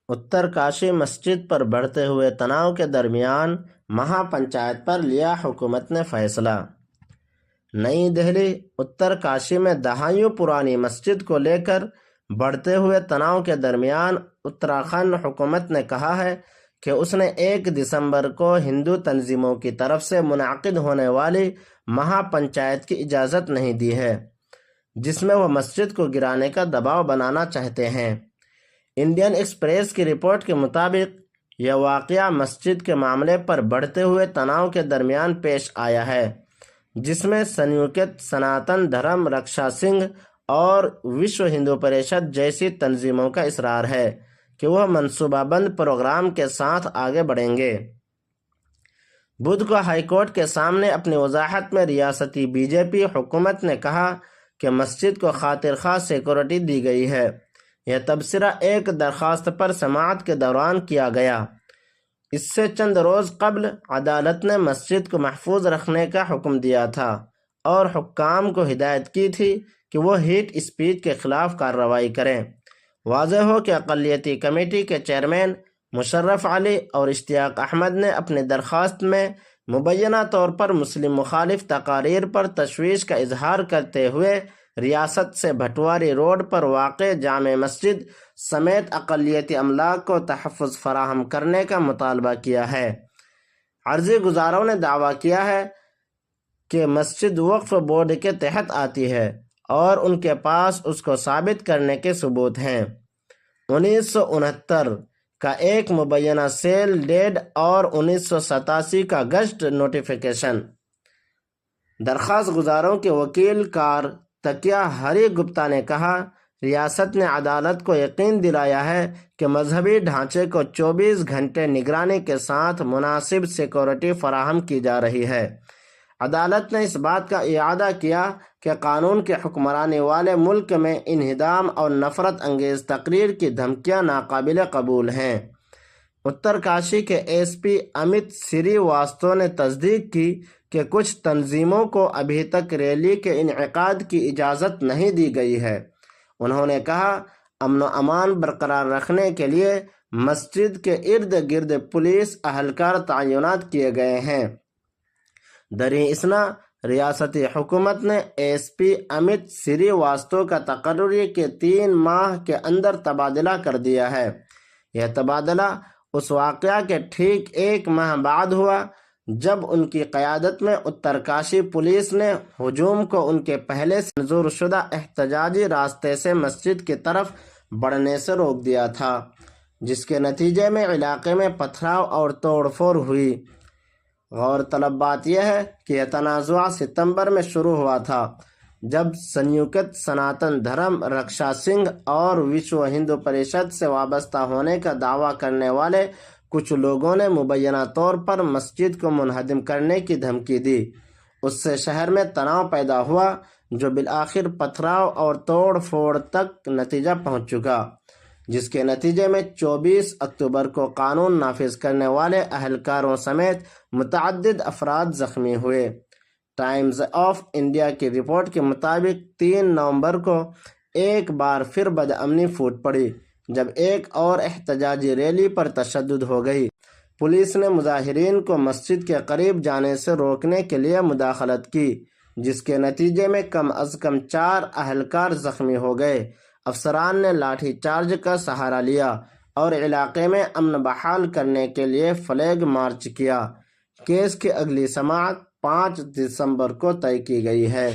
اتر کاشی مسجد پر بڑھتے ہوئے تناؤ کے درمیان مہا پنچایت پر لیا حکومت نے فیصلہ۔ نئی دہلی۔ اتر کاشی میں دہائیوں پرانی مسجد کو لے کر بڑھتے ہوئے تناؤ کے درمیان اتراکھنڈ حکومت نے کہا ہے کہ اس نے 1 دسمبر کو ہندو تنظیموں کی طرف سے منعقد ہونے والی مہا پنچایت کی اجازت نہیں دی ہے، جس میں وہ مسجد کو گرانے کا دباؤ بنانا چاہتے ہیں۔ انڈین ایکسپریس کی رپورٹ کے مطابق یہ واقعہ مسجد کے معاملے پر بڑھتے ہوئے تناؤ کے درمیان پیش آیا ہے، جس میں سنیوکت سناتن دھرم رکشا سنگھ اور وشو ہندو پریشد جیسی تنظیموں کا اصرار ہے کہ وہ منصوبہ بند پروگرام کے ساتھ آگے بڑھیں گے۔ بدھ کو ہائی کورٹ کے سامنے اپنی وضاحت میں ریاستی بی جے پی حکومت نے کہا کہ مسجد کو خاطر خواہ سیکورٹی دی گئی ہے۔ یہ تبصرہ ایک درخواست پر سماعت کے دوران کیا گیا۔ اس سے چند روز قبل عدالت نے مسجد کو محفوظ رکھنے کا حکم دیا تھا اور حکام کو ہدایت کی تھی کہ وہ ہیٹ اسپیچ کے خلاف کارروائی کریں۔ واضح ہو کہ اقلیتی کمیٹی کے چیئرمین مشرف علی اور اشتیاق احمد نے اپنی درخواست میں مبینہ طور پر مسلم مخالف تقاریر پر تشویش کا اظہار کرتے ہوئے ریاست سے بھٹواری روڈ پر واقع جامع مسجد سمیت اقلیتی املاک کو تحفظ فراہم کرنے کا مطالبہ کیا ہے۔ عرضی گزاروں نے دعویٰ کیا ہے کہ مسجد وقف بورڈ کے تحت آتی ہے اور ان کے پاس اس کو ثابت کرنے کے ثبوت ہیں۔ 1969 کا ایک مبینہ سیل ڈیڈ اور 1987 کا گزٹ نوٹیفیکیشن۔ درخواست گزاروں کے وکیل کارتکیہ ہری گپتا نے کہا، ریاست نے عدالت کو یقین دلایا ہے کہ مذہبی ڈھانچے کو 24 گھنٹے نگرانی کے ساتھ مناسب سیکورٹی فراہم کی جا رہی ہے۔ عدالت نے اس بات کا اعادہ کیا کہ قانون کی حکمرانی والے ملک میں انہدام اور نفرت انگیز تقریر کی دھمکیاں ناقابل قبول ہیں۔ اتر کاشی کے ایس پی امت سری واستو نے تصدیق کی کہ کچھ تنظیموں کو ابھی تک ریلی کے انعقاد کی اجازت نہیں دی گئی ہے۔ انہوں نے کہا، امن و امان برقرار رکھنے کے لیے مسجد کے ارد گرد پولیس اہلکار تعینات کیے گئے ہیں۔ دریں اثنا، ریاستی حکومت نے ایس پی امت سری واستو کا تقرری کے 3 ماہ کے اندر تبادلہ کر دیا ہے۔ یہ تبادلہ اس واقعہ کے ٹھیک 1 ماہ بعد ہوا جب ان کی قیادت میں اتر کاشی پولیس نے ہجوم کو ان کے پہلے سے منظور شدہ احتجاجی راستے سے مسجد کی طرف بڑھنے سے روک دیا تھا، جس کے نتیجے میں علاقے میں پتھراؤ اور توڑ پھوڑ ہوئی۔ غور طلب بات یہ ہے کہ یہ تنازعہ ستمبر میں شروع ہوا تھا، جب سنیوکت سناتن دھرم رکشا سنگھ اور وشو ہندو پریشد سے وابستہ ہونے کا دعویٰ کرنے والے کچھ لوگوں نے مبینہ طور پر مسجد کو منہدم کرنے کی دھمکی دی۔ اس سے شہر میں تناؤ پیدا ہوا، جو بالآخر پتھراؤ اور توڑ پھوڑ تک نتیجہ پہنچ چکا، جس کے نتیجے میں 24 اکتوبر کو قانون نافذ کرنے والے اہلکاروں سمیت متعدد افراد زخمی ہوئے۔ ٹائمز آف انڈیا کی رپورٹ کے مطابق 3 نومبر کو ایک بار پھر بدامنی پھوٹ پڑی، جب ایک اور احتجاجی ریلی پر تشدد ہو گئی۔ پولیس نے مظاہرین کو مسجد کے قریب جانے سے روکنے کے لیے مداخلت کی، جس کے نتیجے میں کم از کم 4 اہلکار زخمی ہو گئے۔ افسران نے لاٹھی چارج کا سہارا لیا اور علاقے میں امن بحال کرنے کے لیے فلیگ مارچ کیا۔ کیس کی اگلی سماعت 5 دسمبر کو طے کی گئی ہے۔